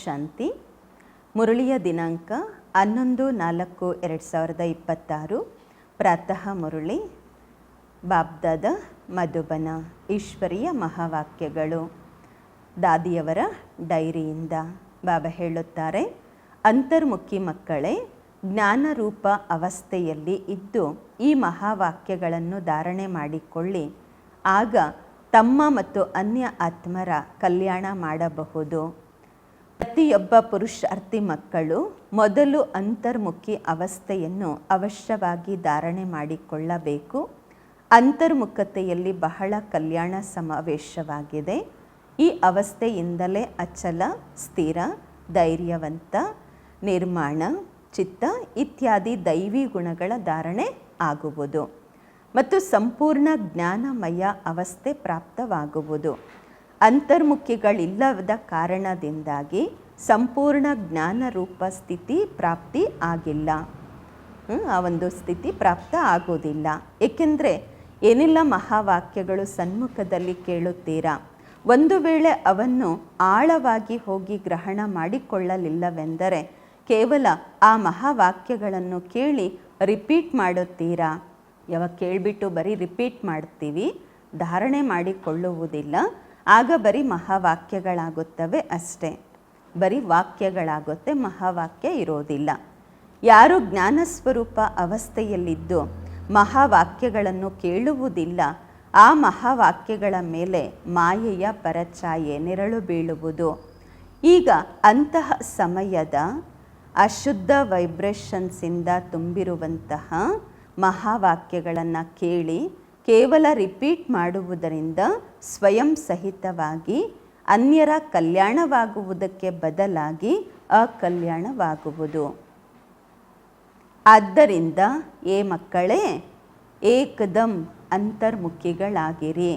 ಶಾಂತಿ. ಮುರಳಿಯ ದಿನಾಂಕ 11/4/2026. ಪ್ರಾತಃ ಮುರಳಿ. ಬಾಬ್ದಾದ ಮಧುಬನ. ಈಶ್ವರೀಯ ಮಹಾವಾಕ್ಯಗಳು ದಾದಿಯವರ ಡೈರಿಯಿಂದ. ಬಾಬಾ ಹೇಳುತ್ತಾರೆ, ಅಂತರ್ಮುಖಿ ಮಕ್ಕಳೇ, ಜ್ಞಾನರೂಪ ಅವಸ್ಥೆಯಲ್ಲಿ ಇದ್ದು ಈ ಮಹಾವಾಕ್ಯಗಳನ್ನು ಧಾರಣೆ ಮಾಡಿಕೊಳ್ಳಿ. ಆಗ ತಮ್ಮ ಮತ್ತು ಅನ್ಯ ಆತ್ಮರ ಕಲ್ಯಾಣ ಮಾಡಬಹುದು. ಪ್ರತಿಯೊಬ್ಬ ಪುರುಷಾರ್ಥಿ ಮಕ್ಕಳು ಮೊದಲು ಅಂತರ್ಮುಖಿ ಅವಸ್ಥೆಯನ್ನು ಅವಶ್ಯವಾಗಿ ಧಾರಣೆ ಮಾಡಿಕೊಳ್ಳಬೇಕು. ಅಂತರ್ಮುಖತೆಯಲ್ಲಿ ಬಹಳ ಕಲ್ಯಾಣ ಸಮಾವೇಶವಾಗಿದೆ. ಈ ಅವಸ್ಥೆಯಿಂದಲೇ ಅಚಲ, ಸ್ಥಿರ, ಧೈರ್ಯವಂತ, ನಿರ್ಮಾಣ, ಚಿತ್ತ ಇತ್ಯಾದಿ ದೈವಿ ಗುಣಗಳ ಧಾರಣೆ ಆಗುವುದು ಮತ್ತು ಸಂಪೂರ್ಣ ಜ್ಞಾನಮಯ ಅವಸ್ಥೆ ಪ್ರಾಪ್ತವಾಗುವುದು. ಅಂತರ್ಮುಖಿಗಳಿಲ್ಲದ ಕಾರಣದಿಂದಾಗಿ ಸಂಪೂರ್ಣ ಜ್ಞಾನರೂಪ ಸ್ಥಿತಿ ಪ್ರಾಪ್ತಿ ಆಗಿಲ್ಲ. ಆ ಒಂದು ಸ್ಥಿತಿ ಪ್ರಾಪ್ತ ಆಗೋದಿಲ್ಲ. ಏಕೆಂದರೆ ಏನೆಲ್ಲ ಮಹಾವಾಕ್ಯಗಳು ಸನ್ಮುಖದಲ್ಲಿ ಕೇಳುತ್ತೀರಾ, ಒಂದು ವೇಳೆ ಅವನ್ನು ಆಳವಾಗಿ ಹೋಗಿ ಗ್ರಹಣ ಮಾಡಿಕೊಳ್ಳಲಿಲ್ಲವೆಂದರೆ ಕೇವಲ ಆ ಮಹಾವಾಕ್ಯಗಳನ್ನು ಕೇಳಿ ರಿಪೀಟ್ ಮಾಡುತ್ತೀರಾ. ಯಾವಾಗ ಕೇಳಿಬಿಟ್ಟು ಬರೀ ರಿಪೀಟ್ ಮಾಡ್ತೀವಿ, ಧಾರಣೆ ಮಾಡಿಕೊಳ್ಳುವುದಿಲ್ಲ. ಆಗ ಬರೀ ಮಹಾವಾಕ್ಯಗಳಾಗುತ್ತವೆ ಅಷ್ಟೇ. ಬರೀ ವಾಕ್ಯಗಳಾಗುತ್ತೆ, ಮಹಾವಾಕ್ಯ ಇರೋದಿಲ್ಲ. ಯಾರು ಜ್ಞಾನಸ್ವರೂಪ ಅವಸ್ಥೆಯಲ್ಲಿದ್ದು ಮಹಾವಾಕ್ಯಗಳನ್ನು ಕೇಳುವುದಿಲ್ಲ, ಆ ಮಹಾವಾಕ್ಯಗಳ ಮೇಲೆ ಮಾಯೆಯ ಪರಛಾಯೆ ನೆರಳು ಬೀಳುವುದು. ಈಗ ಅಂತಹ ಸಮಯದ ಅಶುದ್ಧ ವೈಬ್ರೇಷನ್ಸಿಂದ ತುಂಬಿರುವಂತಹ ಮಹಾವಾಕ್ಯಗಳನ್ನು ಕೇಳಿ ಕೇವಲ ರಿಪೀಟ್ ಮಾಡುವುದರಿಂದ ಸ್ವಯಂ ಸಹಿತವಾಗಿ ಅನ್ಯರ ಕಲ್ಯಾಣವಾಗುವುದಕ್ಕೆ ಬದಲಾಗಿ ಅಕಲ್ಯಾಣವಾಗುವುದು. ಆದ್ದರಿಂದ ಏ ಮಕ್ಕಳೇ, ಏಕದಂ ಅಂತರ್ಮುಖಿಗಳಾಗಿರಿ.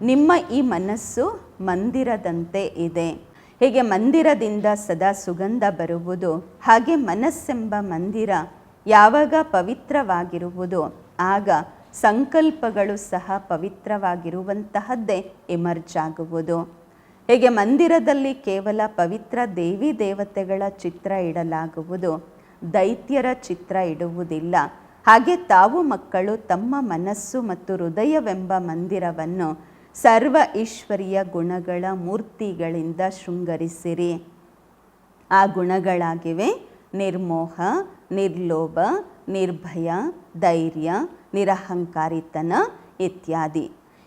ನಿಮ್ಮ ಈ ಮನಸ್ಸು ಮಂದಿರದಂತೆ ಇದೆ. ಹೇಗೆ ಮಂದಿರದಿಂದ ಸದಾ ಸುಗಂಧ ಬರುವುದು, ಹಾಗೆ ಮನಸ್ಸೆಂಬ ಮಂದಿರ ಯಾವಾಗ ಪವಿತ್ರವಾಗಿರುವುದು ಆಗ ಸಂಕಲ್ಪಗಳು ಸಹ ಪವಿತ್ರವಾಗಿರುವಂತಹದ್ದೇ ಎಮರ್ಜ್ ಆಗುವುದು. ಹೇಗೆ ಮಂದಿರದಲ್ಲಿ ಕೇವಲ ಪವಿತ್ರ ದೇವಿ ದೇವತೆಗಳ ಚಿತ್ರ ಇಡಲಾಗುವುದು, ದೈತ್ಯರ ಚಿತ್ರ ಇಡುವುದಿಲ್ಲ. ಹಾಗೆ ತಾವು ಮಕ್ಕಳು ತಮ್ಮ ಮನಸ್ಸು ಮತ್ತು ಹೃದಯವೆಂಬ ಮಂದಿರವನ್ನು ಸರ್ವ ಈಶ್ವರೀಯ ಗುಣಗಳ ಮೂರ್ತಿಗಳಿಂದ ಶೃಂಗರಿಸಿರಿ. ಆ ಗುಣಗಳಾಗಿವೆ ನಿರ್ಮೋಹ, ನಿರ್ಲೋಭ, ನಿರ್ಭಯ, ಧೈರ್ಯ, ನಿರಹಂಕಾರಿತನ ಇತ್ಯಾದಿ.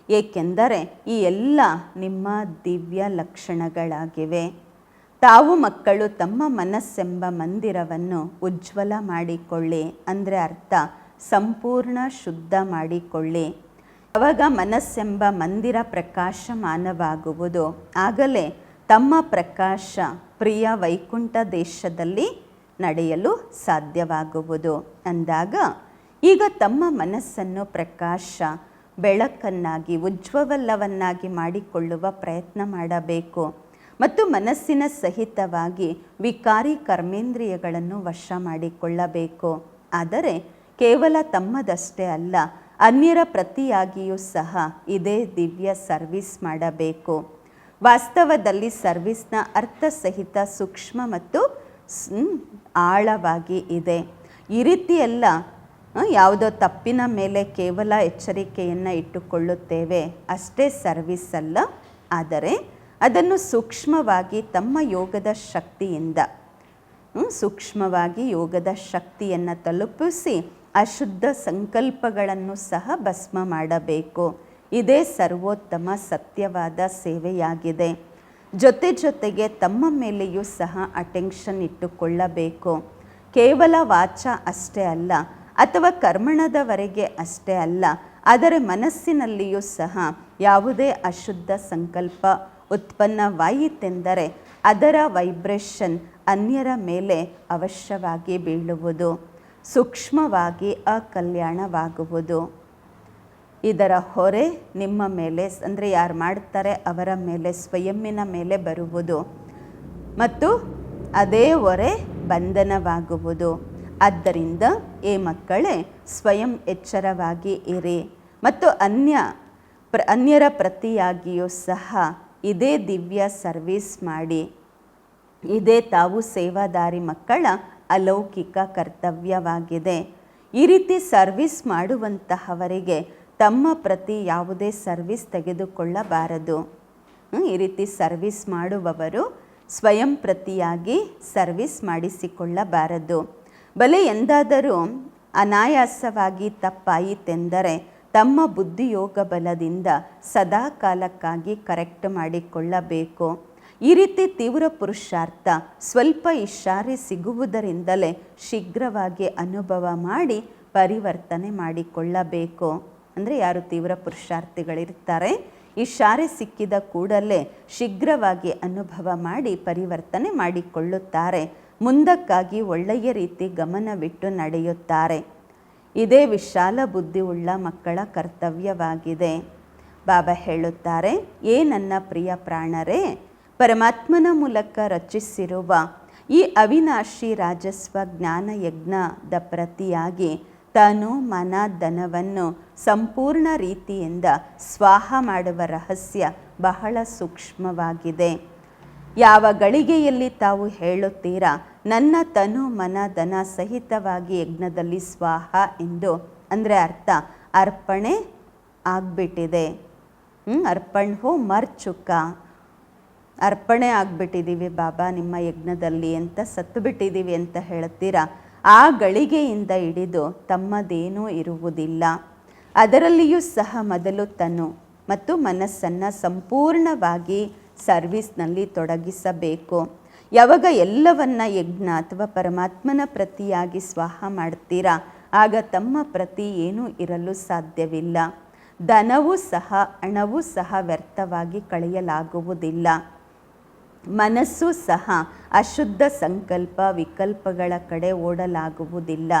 ಏಕೆಂದರೆ ಈ ಎಲ್ಲ ನಿಮ್ಮ ದಿವ್ಯ ಲಕ್ಷಣಗಳಾಗಿವೆ. ತಾವು ಮಕ್ಕಳು ತಮ್ಮ ಮನಸ್ಸೆಂಬ ಮಂದಿರವನ್ನು ಉಜ್ವಲ ಮಾಡಿಕೊಳ್ಳಿ. ಅಂದರೆ ಅರ್ಥ ಸಂಪೂರ್ಣ ಶುದ್ಧ ಮಾಡಿಕೊಳ್ಳಿ. ಆವಾಗ ಮನಸ್ಸೆಂಬ ಮಂದಿರ ಪ್ರಕಾಶಮಾನವಾಗುವುದು. ಆಗಲೇ ತಮ್ಮ ಪ್ರಕಾಶ ಪ್ರಿಯ ವೈಕುಂಠ ದೇಶದಲ್ಲಿ ನಡೆಯಲು ಸಾಧ್ಯವಾಗುವುದು. ಅಂದಾಗ ಈಗ ತಮ್ಮ ಮನಸ್ಸನ್ನು ಪ್ರಕಾಶ ಬೆಳಕನ್ನಾಗಿ ಉಜ್ವಲವನ್ನಾಗಿ ಮಾಡಿಕೊಳ್ಳುವ ಪ್ರಯತ್ನ ಮಾಡಬೇಕು ಮತ್ತು ಮನಸ್ಸಿನ ಸಹಿತವಾಗಿ ವಿಕಾರಿ ಕರ್ಮೇಂದ್ರಿಯಗಳನ್ನು ವಶ ಮಾಡಿಕೊಳ್ಳಬೇಕು. ಆದರೆ ಕೇವಲ ತಮ್ಮದಷ್ಟೇ ಅಲ್ಲ, ಅನ್ಯರ ಪ್ರತಿಯಾಗಿಯೂ ಸಹ ಇದೇ ದಿವ್ಯ ಸರ್ವಿಸ್ ಮಾಡಬೇಕು. ವಾಸ್ತವದಲ್ಲಿ ಸರ್ವಿಸ್ನ ಅರ್ಥಸಹಿತ ಸೂಕ್ಷ್ಮ ಮತ್ತು ಆಳವಾಗಿ ಇದೆ. ಈ ರೀತಿಯೆಲ್ಲ ಯಾವುದೋ ತಪ್ಪಿನ ಮೇಲೆ ಕೇವಲ ಎಚ್ಚರಿಕೆಯನ್ನು ಇಟ್ಟುಕೊಳ್ಳುತ್ತೇವೆ ಅಷ್ಟೇ ಸರ್ವಿಸ್ ಅಲ್ಲ. ಆದರೆ ಅದನ್ನು ಸೂಕ್ಷ್ಮವಾಗಿ ತಮ್ಮ ಯೋಗದ ಶಕ್ತಿಯಿಂದ ಸೂಕ್ಷ್ಮವಾಗಿ ಯೋಗದ ಶಕ್ತಿಯನ್ನು ತಲುಪಿಸಿ ಅಶುದ್ಧ ಸಂಕಲ್ಪಗಳನ್ನು ಸಹ ಭಸ್ಮ ಮಾಡಬೇಕು. ಇದೇ ಸರ್ವೋತ್ತಮ ಸತ್ಯವಾದ ಸೇವೆಯಾಗಿದೆ. ಜೊತೆಗೆ ತಮ್ಮ ಮೇಲೆಯೂ ಸಹ ಅಟೆನ್ಷನ್ ಇಟ್ಟುಕೊಳ್ಳಬೇಕು. ಕೇವಲ ವಾಚ ಅಷ್ಟೇ ಅಲ್ಲ ಅಥವಾ ಕರ್ಮಣದವರೆಗೆ ಅಷ್ಟೇ ಅಲ್ಲ, ಆದರೆ ಮನಸ್ಸಿನಲ್ಲಿಯೂ ಸಹ ಯಾವುದೇ ಅಶುದ್ಧ ಸಂಕಲ್ಪ ಉತ್ಪನ್ನವಾಯಿತೆಂದರೆ ಅದರ ವೈಬ್ರೇಷನ್ ಅನ್ಯರ ಮೇಲೆ ಅವಶ್ಯವಾಗಿ ಬೀಳುವುದು, ಸೂಕ್ಷ್ಮವಾಗಿ ಅಕಲ್ಯಾಣವಾಗುವುದು. ಇದರ ಹೊರೆ ನಿಮ್ಮ ಮೇಲೆ, ಅಂದರೆ ಯಾರು ಮಾಡ್ತಾರೆ ಅವರ ಮೇಲೆ, ಸ್ವಯಂನ ಮೇಲೆ ಬರುವುದು ಮತ್ತು ಅದೇ ಹೊರೆ ಬಂಧನವಾಗುವುದು. ಆದ್ದರಿಂದ ಏ ಮಕ್ಕಳೇ, ಸ್ವಯಂ ಎಚ್ಚರವಾಗಿ ಇರಿ ಮತ್ತು ಅನ್ಯರ ಪ್ರತಿಯಾಗಿಯೂ ಸಹ ಇದೇ ದಿವ್ಯ ಸರ್ವಿಸ್ ಮಾಡಿ. ಇದೇ ತಾವು ಸೇವಾದಾರಿ ಮಕ್ಕಳ ಅಲೌಕಿಕ ಕರ್ತವ್ಯವಾಗಿದೆ. ಈ ರೀತಿ ಸರ್ವಿಸ್ ಮಾಡುವಂತಹವರಿಗೆ ತಮ್ಮ ಪ್ರತಿ ಯಾವುದೇ ಸರ್ವಿಸ್ ತೆಗೆದುಕೊಳ್ಳಬಾರದು. ಈ ರೀತಿ ಸರ್ವಿಸ್ ಮಾಡುವವರು ಸ್ವಯಂ ಪ್ರತಿಯಾಗಿ ಸರ್ವಿಸ್ ಮಾಡಿಸಿಕೊಳ್ಳಬಾರದು. ಬಲೆ ಎಂದಾದರೂ ಅನಾಯಾಸವಾಗಿ ತಪ್ಪಾಯಿತೆಂದರೆ ತಮ್ಮ ಬುದ್ಧಿಯೋಗ ಬಲದಿಂದ ಸದಾ ಕಾಲಕ್ಕಾಗಿ ಕರೆಕ್ಟ್ ಮಾಡಿಕೊಳ್ಳಬೇಕು. ಈ ರೀತಿ ತೀವ್ರ ಪುರುಷಾರ್ಥ ಸ್ವಲ್ಪ ಇಶಾರೆ ಸಿಗುವುದರಿಂದಲೇ ಶೀಘ್ರವಾಗಿ ಅನುಭವ ಮಾಡಿ ಪರಿವರ್ತನೆ ಮಾಡಿಕೊಳ್ಳಬೇಕು. ಅಂದರೆ ಯಾರು ತೀವ್ರ ಪುರುಷಾರ್ಥಿಗಳಿರ್ತಾರೆ, ಇಶಾರೆ ಸಿಕ್ಕಿದ ಕೂಡಲೇ ಶೀಘ್ರವಾಗಿ ಅನುಭವ ಮಾಡಿ ಪರಿವರ್ತನೆ ಮಾಡಿಕೊಳ್ಳುತ್ತಾರೆ. ಮುಂದಕ್ಕಾಗಿ ಒಳ್ಳೆಯ ರೀತಿ ಗಮನವಿಟ್ಟು ನಡೆಯುತ್ತಾರೆ. ಇದೇ ವಿಶಾಲ ಬುದ್ಧಿ ಉಳ್ಳ ಮಕ್ಕಳ ಕರ್ತವ್ಯವಾಗಿದೆ. ಬಾಬಾ ಹೇಳುತ್ತಾರೆ, ನನ್ನ ಪ್ರಿಯ ಪ್ರಾಣರೇ, ಪರಮಾತ್ಮನ ಮೂಲಕ ರಚಿಸಿರುವ ಈ ಅವಿನಾಶಿ ರಾಜಸ್ವ ಜ್ಞಾನ ಯಜ್ಞದ ಪ್ರತಿಯಾಗಿ ತನು ಮನ ಧನವನ್ನು ಸಂಪೂರ್ಣ ರೀತಿಯಿಂದ ಸ್ವಾಹ ಮಾಡುವ ರಹಸ್ಯ ಬಹಳ ಸೂಕ್ಷ್ಮವಾಗಿದೆ. ಯಾವ ಗಳಿಗೆಯಲ್ಲಿ ತಾವು ಹೇಳುತ್ತೀರಾ ನನ್ನ ತನು ಮನ ಧನ ಸಹಿತವಾಗಿ ಯಜ್ಞದಲ್ಲಿ ಸ್ವಾಹ ಎಂದು, ಅಂದರೆ ಅರ್ಥ ಅರ್ಪಣೆ ಆಗಿಬಿಟ್ಟಿದೆ. ಅರ್ಪಣ್ ಹೋ ಮರ್ ಚುಕ್ಕ, ಅರ್ಪಣೆ ಆಗಿಬಿಟ್ಟಿದ್ದೀವಿ ಬಾಬಾ ನಿಮ್ಮ ಯಜ್ಞದಲ್ಲಿ ಅಂತ, ಸತ್ತು ಬಿಟ್ಟಿದ್ದೀವಿ ಅಂತ ಹೇಳ್ತೀರಾ. ಆ ಗಳಿಗೆಯಿಂದ ಹಿಡಿದು ತಮ್ಮದೇನೂ ಇರುವುದಿಲ್ಲ. ಅದರಲ್ಲಿಯೂ ಸಹ ಮೊದಲು ತನು ಮತ್ತು ಮನಸ್ಸನ್ನು ಸಂಪೂರ್ಣವಾಗಿ ಸರ್ವಿಸ್ನಲ್ಲಿ ತೊಡಗಿಸಬೇಕು. ಯಾವಾಗ ಎಲ್ಲವನ್ನ ಯಜ್ಞ ಅಥವಾ ಪರಮಾತ್ಮನ ಪ್ರತಿಯಾಗಿ ಸ್ವಾಹ ಮಾಡ್ತೀರಾ, ಆಗ ತಮ್ಮ ಪ್ರತಿ ಏನೂ ಇರಲು ಸಾಧ್ಯವಿಲ್ಲ. ಧನವೂ ಸಹ ಹಣವೂ ಸಹ ವ್ಯರ್ಥವಾಗಿ ಕಳೆಯಲಾಗುವುದಿಲ್ಲ. ಮನಸ್ಸು ಸಹ ಅಶುದ್ಧ ಸಂಕಲ್ಪ ವಿಕಲ್ಪಗಳ ಕಡೆ ಓಡಲಾಗುವುದಿಲ್ಲ.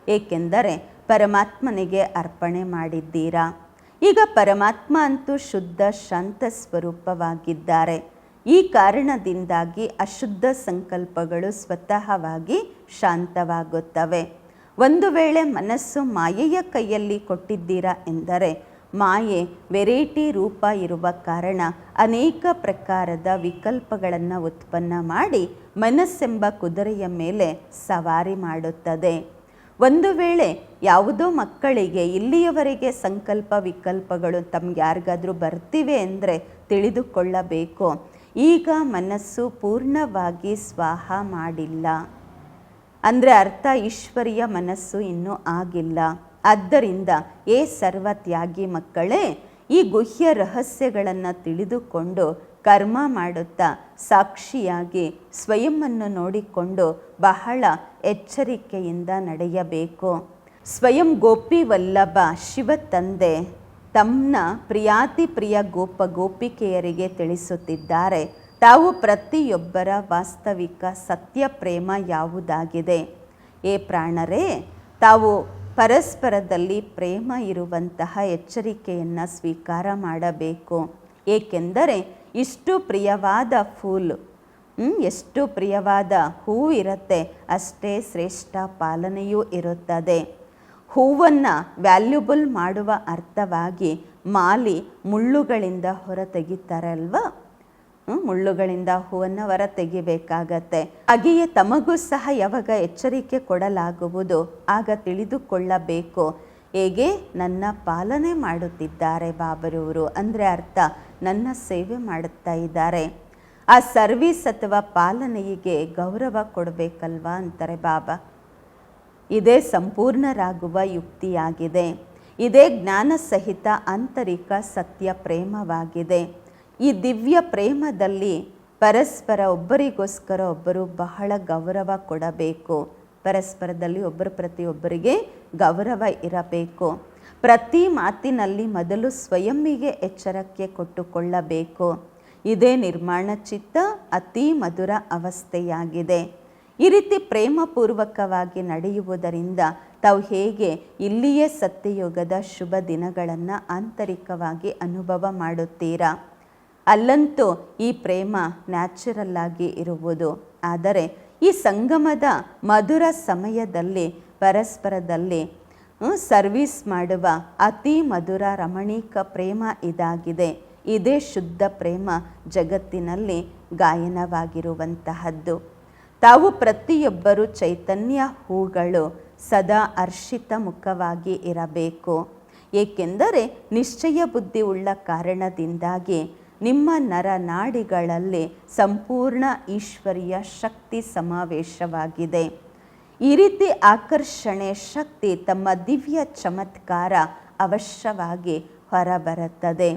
ಏಕೆಂದರೆ ಪರಮಾತ್ಮನಿಗೆ ಅರ್ಪಣೆ ಮಾಡಿದ್ದೀರಾ. ಈಗ ಪರಮಾತ್ಮ ಅಂತೂ ಶುದ್ಧ ಶಾಂತ ಸ್ವರೂಪವಾಗಿದ್ದಾರೆ. ಈ ಕಾರಣದಿಂದಾಗಿ ಅಶುದ್ಧ ಸಂಕಲ್ಪಗಳು ಸ್ವತಃವಾಗಿ ಶಾಂತವಾಗುತ್ತವೆ. ಒಂದು ವೇಳೆ ಮನಸ್ಸು ಮಾಯೆಯ ಕೈಯಲ್ಲಿ ಕೊಟ್ಟಿದ್ದೀರಾ ಎಂದರೆ ಮಾಯೆ ವೆರೈಟಿ ರೂಪ ಇರುವ ಕಾರಣ ಅನೇಕ ಪ್ರಕಾರದ ವಿಕಲ್ಪಗಳನ್ನು ಉತ್ಪನ್ನ ಮಾಡಿ ಮನಸ್ಸೆಂಬ ಕುದುರೆಯ ಮೇಲೆ ಸವಾರಿ ಮಾಡುತ್ತದೆ. ಒಂದು ವೇಳೆ ಯಾವುದೋ ಮಕ್ಕಳಿಗೆ ಇಲ್ಲಿಯವರೆಗೆ ಸಂಕಲ್ಪ ವಿಕಲ್ಪಗಳು ತಮ್ಗೆ ಯಾರಿಗಾದರೂ ಬರ್ತಿವೆ ಅಂದರೆ ತಿಳಿದುಕೊಳ್ಳಬೇಕು, ಈಗ ಮನಸ್ಸು ಪೂರ್ಣವಾಗಿ ಸ್ವಾಹ ಮಾಡಿಲ್ಲ. ಅಂದರೆ ಅರ್ಥ ಈಶ್ವರಿಯ ಮನಸ್ಸು ಇನ್ನೂ ಆಗಿಲ್ಲ. ಆದ್ದರಿಂದ ಸರ್ವತ್ಯಾಗಿ ಮಕ್ಕಳೇ, ಈ ಗುಹ್ಯ ರಹಸ್ಯಗಳನ್ನು ತಿಳಿದುಕೊಂಡು ಕರ್ಮ ಮಾಡುತ್ತಾ ಸಾಕ್ಷಿಯಾಗಿ ಸ್ವಯಂವನ್ನು ನೋಡಿಕೊಂಡು ಬಹಳ ಎಚ್ಚರಿಕೆಯಿಂದ ನಡೆಯಬೇಕು. ಸ್ವಯಂ ಗೋಪಿ ವಲ್ಲಭ ಶಿವ ತಂದೆ ತಮ್ಮ ಪ್ರಿಯಾತಿ ಪ್ರಿಯ ಗೋಪಿಕೆಯರಿಗೆ ತಿಳಿಸುತ್ತಿದ್ದಾರೆ, ತಾವು ಪ್ರತಿಯೊಬ್ಬರ ವಾಸ್ತವಿಕ ಸತ್ಯ ಪ್ರೇಮ ಯಾವುದಾಗಿದೆ. ಪ್ರಾಣರೇ, ತಾವು ಪರಸ್ಪರದಲ್ಲಿ ಪ್ರೇಮ ಇರುವಂತಹ ಎಚ್ಚರಿಕೆಯನ್ನು ಸ್ವೀಕಾರ ಮಾಡಬೇಕು. ಏಕೆಂದರೆ ಇಷ್ಟು ಪ್ರಿಯವಾದ ಫೂಲ್, ಎಷ್ಟು ಪ್ರಿಯವಾದ ಹೂವು ಇರುತ್ತೆ, ಅಷ್ಟೇ ಶ್ರೇಷ್ಠ ಪಾಲನೆಯೂ ಇರುತ್ತದೆ. ಹೂವನ್ನು ವ್ಯಾಲ್ಯೂಬಲ್ ಮಾಡುವ ಅರ್ಥವಾಗಿ ಮಾಲಿ ಮುಳ್ಳುಗಳಿಂದ ಹೊರ ತೆಗಿತಾರಲ್ವ, ಮುಳ್ಳುಗಳಿಂದ ಹೂವನ್ನು ಹೊರ ತೆಗಿಬೇಕಾಗತ್ತೆ. ಹಾಗೆಯೇ ತಮಗೂ ಸಹ ಯಾವಾಗ ಎಚ್ಚರಿಕೆ ಕೊಡಲಾಗುವುದು ಆಗ ತಿಳಿದುಕೊಳ್ಳಬೇಕು, ಹೇಗೆ ನನ್ನ ಪಾಲನೆ ಮಾಡುತ್ತಿದ್ದಾರೆ ಬಾಬರವರು, ಅಂದರೆ ಅರ್ಥ ನನ್ನ ಸೇವೆ ಮಾಡುತ್ತಾ ಇದ್ದಾರೆ. ಆ ಸರ್ವಿಸ್ ಅಥವಾ ಪಾಲನೆಗೆ ಗೌರವ ಕೊಡಬೇಕಲ್ವಾ ಅಂತಾರೆ ಬಾಬಾ. ಇದೇ ಸಂಪೂರ್ಣರಾಗುವ ಯುಕ್ತಿಯಾಗಿದೆ. ಇದೇ ಜ್ಞಾನ ಸಹಿತ ಆಂತರಿಕ ಸತ್ಯ ಪ್ರೇಮವಾಗಿದೆ. ಈ ದಿವ್ಯ ಪ್ರೇಮದಲ್ಲಿ ಪರಸ್ಪರ ಒಬ್ಬರಿಗೋಸ್ಕರ ಒಬ್ಬರು ಬಹಳ ಗೌರವ ಕೊಡಬೇಕು. ಪರಸ್ಪರದಲ್ಲಿ ಒಬ್ಬರ ಪ್ರತಿಯೊಬ್ಬರಿಗೆ ಗೌರವ ಇರಬೇಕು. ಪ್ರತಿ ಮಾತಿನಲ್ಲಿ ಮೊದಲು ಸ್ವಯಂಗೆ ಎಚ್ಚರಿಕೆ ಕೊಟ್ಟುಕೊಳ್ಳಬೇಕು. ಇದೇ ನಿರ್ಮಾಣ ಚಿತ್ತ ಅತಿ ಮಧುರ ಅವಸ್ಥೆಯಾಗಿದೆ. ಈ ರೀತಿ ಪ್ರೇಮಪೂರ್ವಕವಾಗಿ ನಡೆಯುವುದರಿಂದ ತಾವು ಹೇಗೆ ಇಲ್ಲಿಯೇ ಸತ್ಯಯುಗದ ಶುಭ ದಿನಗಳನ್ನು ಆಂತರಿಕವಾಗಿ ಅನುಭವ ಮಾಡುತ್ತೀರಾ. ಅಲ್ಲಂತೂ ಈ ಪ್ರೇಮ ನ್ಯಾಚುರಲ್ ಆಗಿ ಇರುವುದು. ಆದರೆ ಈ ಸಂಗಮದ ಮಧುರ ಸಮಯದಲ್ಲಿ ಪರಸ್ಪರದಲ್ಲಿ ಸರ್ವಿಸ್ ಮಾಡುವ ಅತಿ ಮಧುರ ರಮಣೀಕ ಪ್ರೇಮ ಇದಾಗಿದೆ. ಇದೇ ಶುದ್ಧ ಪ್ರೇಮ ಜಗತ್ತಿನಲ್ಲಿ ಗಾಯನವಾಗಿರುವಂತಹದ್ದು. ತಾವು ಪ್ರತಿಯೊಬ್ಬರು ಚೈತನ್ಯ ಹೂಗಳು ಸದಾ ಹರ್ಷಿತ ಮುಖವಾಗಿ ಇರಬೇಕು. ಏಕೆಂದರೆ ನಿಶ್ಚಯ ಬುದ್ಧಿ ಉಳ್ಳ ಕಾರಣದಿಂದಾಗಿ ನಿಮ್ಮ ನರನಾಡಿಗಳಲ್ಲಿ ಸಂಪೂರ್ಣ ಈಶ್ವರೀಯ ಶಕ್ತಿ ಸಮಾವೇಶವಾಗಿದೆ. ಈ ರೀತಿ ಆಕರ್ಷಣೆ ಶಕ್ತಿ ತಮ್ಮ ದಿವ್ಯ ಚಮತ್ಕಾರ ಅವಶ್ಯವಾಗಿ ಹೊರಬರುತ್ತದೆ.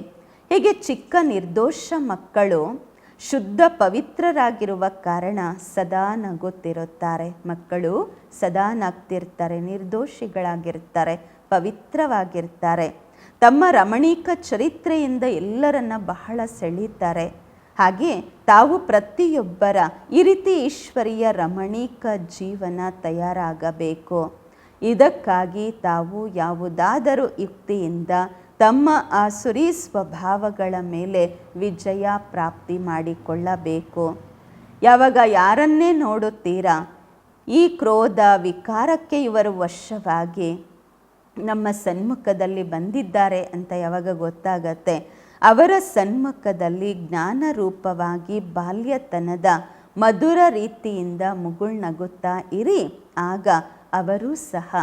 ಹೀಗೆ ಚಿಕ್ಕ ನಿರ್ದೋಷ ಮಕ್ಕಳು ಶುದ್ಧ ಪವಿತ್ರರಾಗಿರುವ ಕಾರಣ ಸದಾ ನಗುತ್ತಿರುತ್ತಾರೆ. ಮಕ್ಕಳು ಸದಾ ನಗ್ತಿರ್ತಾರೆ, ನಿರ್ದೋಷಿಗಳಾಗಿರ್ತಾರೆ, ಪವಿತ್ರವಾಗಿರ್ತಾರೆ. ತಮ್ಮ ರಮಣೀಕ ಚರಿತ್ರೆಯಿಂದ ಎಲ್ಲರನ್ನ ಬಹಳ ಸೆಳೀತಾರೆ. ಹಾಗೆ ತಾವು ಪ್ರತಿಯೊಬ್ಬರ ಈ ರೀತಿ ಈಶ್ವರೀಯ ರಮಣೀಕ ಜೀವನ ತಯಾರಾಗಬೇಕು. ಇದಕ್ಕಾಗಿ ತಾವು ಯಾವುದಾದರೂ ಯುಕ್ತಿಯಿಂದ ತಮ್ಮ ಆಸುರಿ ಸ್ವಭಾವಗಳ ಮೇಲೆ ವಿಜಯ ಪ್ರಾಪ್ತಿ ಮಾಡಿಕೊಳ್ಳಬೇಕು. ಯಾವಾಗ ಯಾರನ್ನೇ ನೋಡುತ್ತೀರಾ ಈ ಕ್ರೋಧ ವಿಕಾರಕ್ಕೆ ಇವರು ವಶವಾಗಿ ನಮ್ಮ ಸನ್ಮುಖದಲ್ಲಿ ಬಂದಿದ್ದಾರೆ ಅಂತ ಯಾವಾಗ ಗೊತ್ತಾಗತ್ತೆ, ಅವರ ಸನ್ಮುಖದಲ್ಲಿ ಜ್ಞಾನ ರೂಪವಾಗಿ ಬಾಲ್ಯತನದ ಮಧುರ ರೀತಿಯಿಂದ ಮುಗುಳ್ನಗುತ್ತಾ ಇರಿ. ಆಗ ಅವರು ಸಹ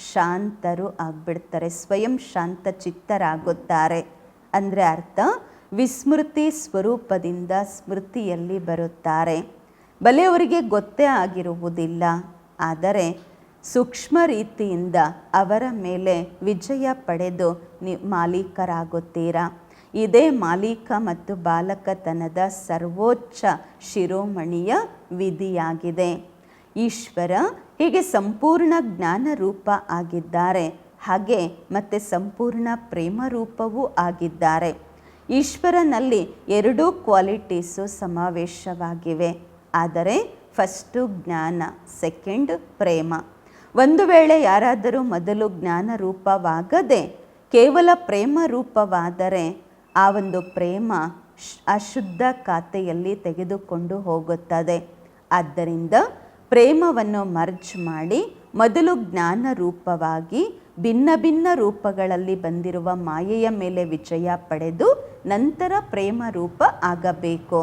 ಶಾಂತರು ಆಗ್ಬಿಡ್ತಾರೆ, ಸ್ವಯಂ ಶಾಂತ ಚಿತ್ತರಾಗುತ್ತಾರೆ. ಅಂದರೆ ಅರ್ಥ ವಿಸ್ಮೃತಿ ಸ್ವರೂಪದಿಂದ ಸ್ಮೃತಿಯಲ್ಲಿ ಬರುತ್ತಾರೆ. ಬಲೆ ಅವರಿಗೆ ಗೊತ್ತೇ ಆಗಿರುವುದಿಲ್ಲ, ಆದರೆ ಸೂಕ್ಷ್ಮ ರೀತಿಯಿಂದ ಅವರ ಮೇಲೆ ವಿಜಯ ಪಡೆದು ಮಾಲೀಕರಾಗುತ್ತೀರಾ. ಇದೇ ಮಾಲೀಕ ಮತ್ತು ಬಾಲಕತನದ ಸರ್ವೋಚ್ಚ ಶಿರೋಮಣಿಯ ವಿಧಿಯಾಗಿದೆ. ಈಶ್ವರ ಹೀಗೆ ಸಂಪೂರ್ಣ ಜ್ಞಾನ ರೂಪ ಆಗಿದ್ದಾರೆ, ಹಾಗೆ ಮತ್ತೆ ಸಂಪೂರ್ಣ ಪ್ರೇಮ ರೂಪವೂ ಆಗಿದ್ದಾರೆ. ಈಶ್ವರನಲ್ಲಿ ಎರಡೂ ಕ್ವಾಲಿಟೀಸು ಸಮಾವೇಶವಾಗಿವೆ. ಆದರೆ ಫಸ್ಟು ಜ್ಞಾನ, ಸೆಕೆಂಡ್ ಪ್ರೇಮ. ಒಂದು ವೇಳೆ ಯಾರಾದರೂ ಮೊದಲು ಜ್ಞಾನ ರೂಪವಾಗದೆ ಕೇವಲ ಪ್ರೇಮ ರೂಪವಾದರೆ ಆ ಒಂದು ಪ್ರೇಮ ಅಶುದ್ಧ ಖಾತೆಯಲ್ಲಿ ತೆಗೆದುಕೊಂಡು ಹೋಗುತ್ತದೆ. ಆದ್ದರಿಂದ ಪ್ರೇಮವನ್ನು ಮರ್ಜ್ ಮಾಡಿ ಮೊದಲು ಜ್ಞಾನ ರೂಪವಾಗಿ ಭಿನ್ನ ಭಿನ್ನ ರೂಪಗಳಲ್ಲಿ ಬಂದಿರುವ ಮಾಯೆಯ ಮೇಲೆ ವಿಜಯ ಪಡೆದು ನಂತರ ಪ್ರೇಮ ರೂಪ ಆಗಬೇಕು.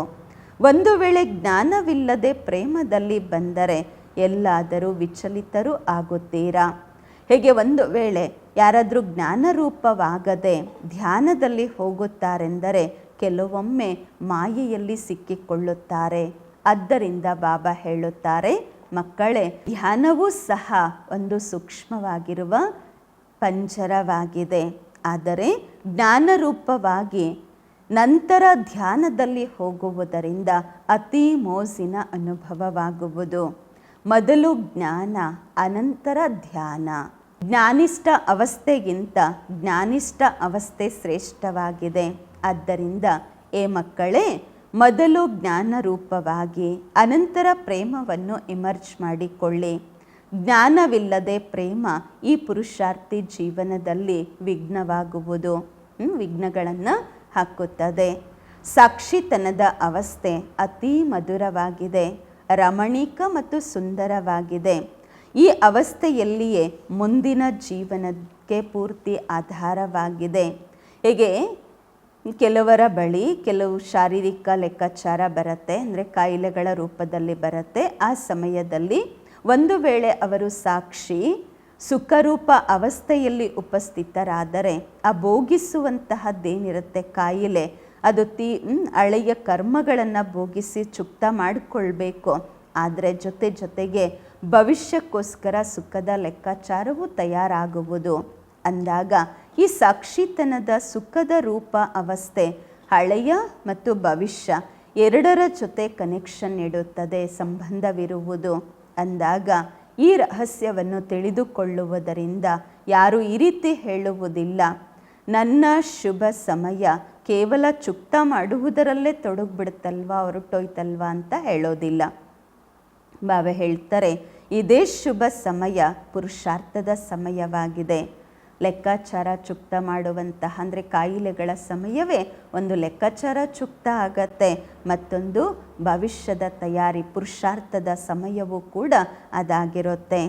ಒಂದು ವೇಳೆ ಜ್ಞಾನವಿಲ್ಲದೆ ಪ್ರೇಮದಲ್ಲಿ ಬಂದರೆ ಎಲ್ಲಾದರೂ ವಿಚಲಿತರು ಆಗುತ್ತೀರಾ. ಹೇಗೆ ಒಂದು ವೇಳೆ ಯಾರಾದರೂ ಜ್ಞಾನರೂಪವಾಗದೆ ಧ್ಯಾನದಲ್ಲಿ ಹೋಗುತ್ತಾರೆಂದರೆ ಕೆಲವೊಮ್ಮೆ ಮಾಯೆಯಲ್ಲಿ ಸಿಕ್ಕಿಕೊಳ್ಳುತ್ತಾರೆ. ಆದ್ದರಿಂದ ಬಾಬಾ ಹೇಳುತ್ತಾರೆ, ಮಕ್ಕಳೇ, ಧ್ಯಾನವೂ ಸಹ ಒಂದು ಸೂಕ್ಷ್ಮವಾಗಿರುವ ಪಂಜರವಾಗಿದೆ. ಆದರೆ ಜ್ಞಾನರೂಪವಾಗಿ ನಂತರ ಧ್ಯಾನದಲ್ಲಿ ಹೋಗುವುದರಿಂದ ಅತಿ ಮೋಜಿನ ಅನುಭವವಾಗುವುದು. ಮೊದಲು ಜ್ಞಾನ, ಅನಂತರ ಧ್ಯಾನ. ಜ್ಞಾನಿಷ್ಠ ಅವಸ್ಥೆಗಿಂತ ಜ್ಞಾನಿಷ್ಠ ಅವಸ್ಥೆ ಶ್ರೇಷ್ಠವಾಗಿದೆ. ಆದ್ದರಿಂದ ಏ ಮಕ್ಕಳೇ, ಮೊದಲು ಜ್ಞಾನ ರೂಪವಾಗಿ ಅನಂತರ ಪ್ರೇಮವನ್ನು ಇಮರ್ಜ್ ಮಾಡಿಕೊಳ್ಳಿ. ಜ್ಞಾನವಿಲ್ಲದೆ ಪ್ರೇಮ ಈ ಪುರುಷಾರ್ಥಿ ಜೀವನದಲ್ಲಿ ವಿಘ್ನವಾಗುವುದು, ವಿಘ್ನಗಳನ್ನು ಹಾಕುತ್ತದೆ. ಸಾಕ್ಷಿತನದ ಅವಸ್ಥೆ ಅತಿ ಮಧುರವಾಗಿದೆ, ರಮಣೀಕ ಮತ್ತು ಸುಂದರವಾಗಿದೆ. ಈ ಅವಸ್ಥೆಯಲ್ಲಿಯೇ ಮುಂದಿನ ಜೀವನಕ್ಕೆ ಪೂರ್ತಿ ಆಧಾರವಾಗಿದೆ. ಹೇಗೆ ಕೆಲವರ ಬಳಿ ಕೆಲವು ಶಾರೀರಿಕ ಲೆಕ್ಕಾಚಾರ ಬರುತ್ತೆ, ಅಂದರೆ ಕಾಯಿಲೆಗಳ ರೂಪದಲ್ಲಿ ಬರುತ್ತೆ. ಆ ಸಮಯದಲ್ಲಿ ಒಂದು ವೇಳೆ ಅವರು ಸಾಕ್ಷಿ ಸುಖರೂಪ ಅವಸ್ಥೆಯಲ್ಲಿ ಉಪಸ್ಥಿತರಾದರೆ ಆ ಭೋಗಿಸುವಂತಹದ್ದೇನಿರುತ್ತೆ ಕಾಯಿಲೆ, ಅದು ಹಳೆಯ ಕರ್ಮಗಳನ್ನು ಭೋಗಿಸಿ ಚುಕ್ತ ಮಾಡಿಕೊಳ್ಬೇಕು. ಆದರೆ ಜೊತೆಗೆ ಭವಿಷ್ಯಕ್ಕೋಸ್ಕರ ಸುಖದ ಲೆಕ್ಕಾಚಾರವೂ ತಯಾರಾಗುವುದು. ಅಂದಾಗ ಈ ಸಾಕ್ಷಿತನದ ಸುಖದ ರೂಪ ಅವಸ್ಥೆ ಹಳೆಯ ಮತ್ತು ಭವಿಷ್ಯ ಎರಡರ ಜೊತೆ ಕನೆಕ್ಷನ್ ಇಡುತ್ತದೆ, ಸಂಬಂಧವಿರುವುದು. ಅಂದಾಗ ಈ ರಹಸ್ಯವನ್ನು ತಿಳಿದುಕೊಳ್ಳುವುದರಿಂದ ಯಾರು ಈ ರೀತಿ ಹೇಳುವುದಿಲ್ಲ, ನನ್ನ ಶುಭ ಸಮಯ ಕೇವಲ ಚುಕ್ತ ಮಾಡುವುದರಲ್ಲೇ ತೊಡಗಿಬಿಡುತ್ತಲ್ವಾ, ಹೊರಟೋಯ್ತಲ್ವಾ ಅಂತ ಹೇಳೋದಿಲ್ಲ. ಬಾಬಾ ಹೇಳ್ತಾರೆ, ಇದೇ ಶುಭ ಸಮಯ ಪುರುಷಾರ್ಥದ ಸಮಯವಾಗಿದೆ. ಲೆಕ್ಕಾಚಾರ ಚುಕ್ತ ಮಾಡುವಂತಹ ಅಂದರೆ ಕಾಯಿಲೆಗಳ ಸಮಯವೇ ಒಂದು ಲೆಕ್ಕಾಚಾರ ಚುಕ್ತ ಆಗತ್ತೆ, ಮತ್ತೊಂದು ಭವಿಷ್ಯದ ತಯಾರಿ ಪುರುಷಾರ್ಥದ ಸಮಯವೂ ಕೂಡ ಅದಾಗಿರುತ್ತೆ.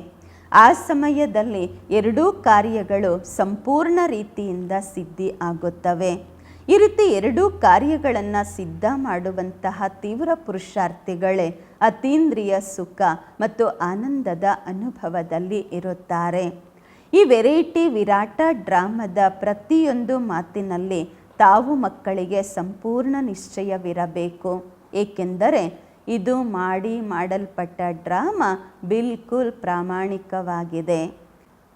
ಆ ಸಮಯದಲ್ಲಿ ಎರಡೂ ಕಾರ್ಯಗಳು ಸಂಪೂರ್ಣ ರೀತಿಯಿಂದ ಸಿದ್ಧಿ ಆಗುತ್ತವೆ. ಈ ರೀತಿ ಎರಡೂ ಕಾರ್ಯಗಳನ್ನು ಸಿದ್ಧ ಮಾಡುವಂತಹ ತೀವ್ರ ಪುರುಷಾರ್ಥಿಗಳೇ ಅತೀಂದ್ರಿಯ ಸುಖ ಮತ್ತು ಆನಂದದ ಅನುಭವದಲ್ಲಿ ಇರುತ್ತಾರೆ. ಈ ವೆರೈಟಿ ವಿರಾಟ ಡ್ರಾಮದ ಪ್ರತಿಯೊಂದು ಮಾತಿನಲ್ಲಿ ತಾವು ಮಕ್ಕಳಿಗೆ ಸಂಪೂರ್ಣ ನಿಶ್ಚಯವಿರಬೇಕು. ಏಕೆಂದರೆ ಇದು ಮಾಡಲ್ಪಟ್ಟ ಡ್ರಾಮಾ ಬಿಲ್ಕುಲ್ ಪ್ರಾಮಾಣಿಕವಾಗಿದೆ.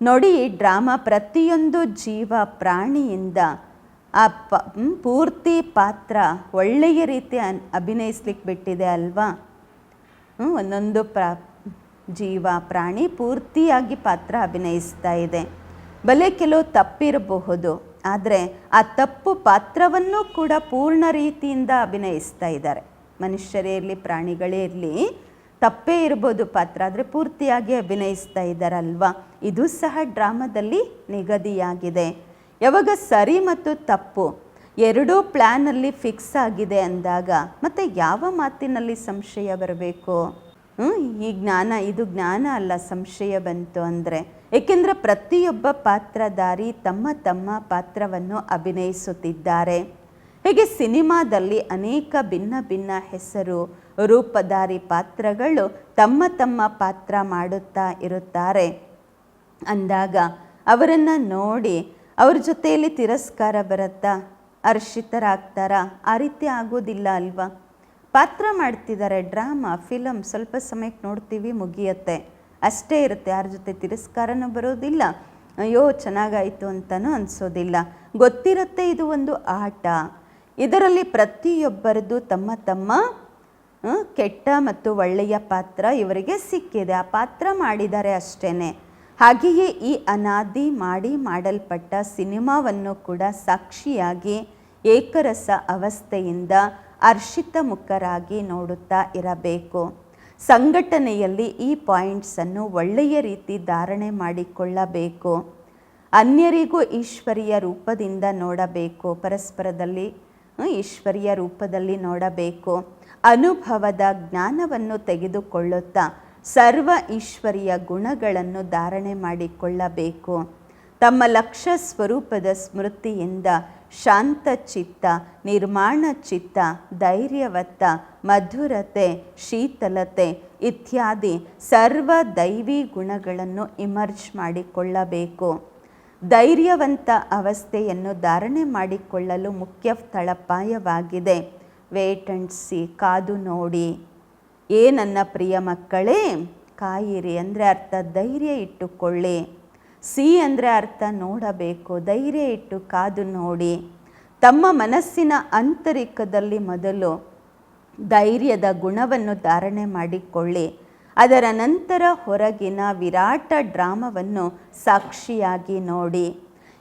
ನೋಡಿ, ಡ್ರಾಮಾ ಪ್ರತಿಯೊಂದು ಜೀವ ಪ್ರಾಣಿಯಿಂದ ಆ ಪೂರ್ತಿ ಪಾತ್ರ ಒಳ್ಳೆಯ ರೀತಿ ಅಭಿನಯಿಸ್ಲಿಕ್ಕೆ ಬಿಟ್ಟಿದೆ ಅಲ್ವಾ. ಒಂದೊಂದು ಜೀವ ಪ್ರಾಣಿ ಪೂರ್ತಿಯಾಗಿ ಪಾತ್ರ ಅಭಿನಯಿಸ್ತಾ ಇದೆ. ಭಲೆ ಕೆಲವು ತಪ್ಪಿರಬಹುದು, ಆದರೆ ಆ ತಪ್ಪು ಪಾತ್ರವನ್ನು ಕೂಡ ಪೂರ್ಣ ರೀತಿಯಿಂದ ಅಭಿನಯಿಸ್ತಾ ಇದ್ದಾರೆ. ಮನುಷ್ಯರೇ ಇರಲಿ, ಪ್ರಾಣಿಗಳೇ ಇರಲಿ, ತಪ್ಪೇ ಇರ್ಬೋದು ಪಾತ್ರ, ಆದರೆ ಪೂರ್ತಿಯಾಗಿ ಅಭಿನಯಿಸ್ತಾ ಇದ್ದಾರಲ್ವಾ. ಇದು ಸಹ ಡ್ರಾಮಾದಲ್ಲಿ ನಿಗದಿಯಾಗಿದೆ. ಯಾವಾಗ ಸರಿ ಮತ್ತು ತಪ್ಪು ಎರಡೂ ಪ್ಲ್ಯಾನಲ್ಲಿ ಫಿಕ್ಸ್ ಆಗಿದೆ ಅಂದಾಗ ಮತ್ತೆ ಯಾವ ಮಾತಿನಲ್ಲಿ ಸಂಶಯ ಬರಬೇಕು? ಈ ಜ್ಞಾನ, ಇದು ಜ್ಞಾನ ಅಲ್ಲ, ಸಂಶಯ ಬಂತು ಅಂದರೆ. ಏಕೆಂದರೆ ಪ್ರತಿಯೊಬ್ಬ ಪಾತ್ರಧಾರಿ ತಮ್ಮ ತಮ್ಮ ಪಾತ್ರವನ್ನು ಅಭಿನಯಿಸುತ್ತಿದ್ದಾರೆ. ಹೀಗೆ ಸಿನಿಮಾದಲ್ಲಿ ಅನೇಕ ಭಿನ್ನ ಭಿನ್ನ ಹೆಸರು ರೂಪಧಾರಿ ಪಾತ್ರಗಳು ತಮ್ಮ ತಮ್ಮ ಪಾತ್ರ ಮಾಡುತ್ತಾ ಇರುತ್ತಾರೆ. ಅಂದಾಗ ಅವರನ್ನು ನೋಡಿ ಅವ್ರ ಜೊತೆಯಲ್ಲಿ ತಿರಸ್ಕಾರ ಬರುತ್ತಾ, ಹರ್ಷಿತರಾಗ್ತಾರಾ? ಆ ರೀತಿ ಆಗೋದಿಲ್ಲ ಅಲ್ವಾ. ಪಾತ್ರ ಮಾಡ್ತಿದ್ದಾರೆ, ಡ್ರಾಮಾ ಫಿಲಮ್ ಸ್ವಲ್ಪ ಸಮಯಕ್ಕೆ ನೋಡ್ತೀವಿ, ಮುಗಿಯತ್ತೆ, ಅಷ್ಟೇ ಇರುತ್ತೆ. ಯಾರ ಜೊತೆ ತಿರಸ್ಕಾರನೂ ಬರೋದಿಲ್ಲ, ಅಯ್ಯೋ ಚೆನ್ನಾಗಾಯಿತು ಅಂತಲೂ ಅನಿಸೋದಿಲ್ಲ. ಗೊತ್ತಿರುತ್ತೆ ಇದು ಒಂದು ಆಟ. ಇದರಲ್ಲಿ ಪ್ರತಿಯೊಬ್ಬರದ್ದು ತಮ್ಮ ತಮ್ಮ ಕೆಟ್ಟ ಮತ್ತು ಒಳ್ಳೆಯ ಪಾತ್ರ ಇವರಿಗೆ ಸಿಕ್ಕಿದೆ, ಆ ಪಾತ್ರ ಮಾಡಿದ್ದಾರೆ ಅಷ್ಟೇ. ಹಾಗೆಯೇ ಈ ಅನಾದಿ ಮಾಡಲ್ಪಟ್ಟ ಸಿನಿಮಾವನ್ನು ಕೂಡ ಸಾಕ್ಷಿಯಾಗಿ ಏಕರಸ ಅವಸ್ಥೆಯಿಂದ ಹರ್ಷಿತ ಮುಖರಾಗಿ ನೋಡುತ್ತಾ ಇರಬೇಕು. ಸಂಘಟನೆಯಲ್ಲಿ ಈ ಪಾಯಿಂಟ್ಸನ್ನು ಒಳ್ಳೆಯ ರೀತಿ ಧಾರಣೆ ಮಾಡಿಕೊಳ್ಳಬೇಕು. ಅನ್ಯರಿಗೂ ಈಶ್ವರಿಯ ರೂಪದಿಂದ ನೋಡಬೇಕು, ಪರಸ್ಪರದಲ್ಲಿ ಈಶ್ವರಿಯ ರೂಪದಲ್ಲಿ ನೋಡಬೇಕು. ಅನುಭವದ ಜ್ಞಾನವನ್ನು ತೆಗೆದುಕೊಳ್ಳುತ್ತಾ ಸರ್ವ ಈಶ್ವರಿಯ ಗುಣಗಳನ್ನು ಧಾರಣೆ ಮಾಡಿಕೊಳ್ಳಬೇಕು. ತಮ್ಮ ಲಕ್ಷ್ಯ ಸ್ವರೂಪದ ಸ್ಮೃತಿಯಿಂದ ಶಾಂತ ಚಿತ್ತ, ನಿರ್ಮಾಣ ಚಿತ್ತ, ಧೈರ್ಯವತ್ತ, ಮಧುರತೆ, ಶೀತಲತೆ ಇತ್ಯಾದಿ ಸರ್ವ ದೈವಿ ಗುಣಗಳನ್ನು ಇಮರ್ಜ್ ಮಾಡಿಕೊಳ್ಳಬೇಕು. ಧೈರ್ಯವಂತ ಅವಸ್ಥೆಯನ್ನು ಧಾರಣೆ ಮಾಡಿಕೊಳ್ಳಲು ಮುಖ್ಯ ತಳಪಾಯವಾಗಿದೆ ವೇಟ್ ಅಂಡ್ ಸಿ, ಕಾದು ನೋಡಿ. ನನ್ನ ಪ್ರಿಯ ಮಕ್ಕಳೇ, ಕಾಯಿರಿ ಅಂದರೆ ಅರ್ಥ ಧೈರ್ಯ ಇಟ್ಟುಕೊಳ್ಳಿ. ಸಿ ಅಂದರೆ ಅರ್ಥ ನೋಡಬೇಕು, ಧೈರ್ಯ ಇಟ್ಟು ಕಾದು ನೋಡಿ. ತಮ್ಮ ಮನಸ್ಸಿನ ಆಂತರಿಕದಲ್ಲಿ ಮೊದಲು ಧೈರ್ಯದ ಗುಣವನ್ನು ಧಾರಣೆ ಮಾಡಿಕೊಳ್ಳಿ. ಅದರ ನಂತರ ಹೊರಗಿನ ವಿರಾಟ ಡ್ರಾಮವನ್ನು ಸಾಕ್ಷಿಯಾಗಿ ನೋಡಿ.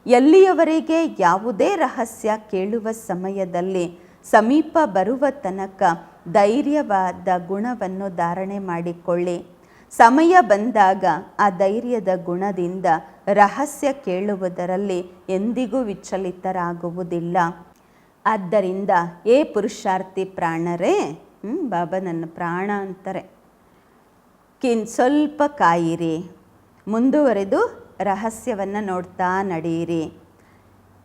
ಎಲ್ಲಿಯವರೆಗೆ ಯಾವುದೇ ರಹಸ್ಯ ಕೇಳುವ ಸಮಯದಲ್ಲಿ ಸಮೀಪ ಬರುವ ತನಕ ಧೈರ್ಯವಾದ ಗುಣವನ್ನು ಧಾರಣೆ ಮಾಡಿಕೊಳ್ಳಿ. ಸಮಯ ಬಂದಾಗ ಆ ಧೈರ್ಯದ ಗುಣದಿಂದ ರಹಸ್ಯ ಕೇಳುವುದರಲ್ಲಿ ಎಂದಿಗೂ ವಿಚಲಿತರಾಗುವುದಿಲ್ಲ. ಆದ್ದರಿಂದ ಪುರುಷಾರ್ಥಿ ಪ್ರಾಣರೇ, ಬಾಬಾ ನನ್ನ ಪ್ರಾಣ ಅಂತಾರೆ, ಸ್ವಲ್ಪ ಕಾಯಿರಿ, ಮುಂದುವರೆದು ರಹಸ್ಯವನ್ನು ನೋಡ್ತಾ ನಡೆಯಿರಿ.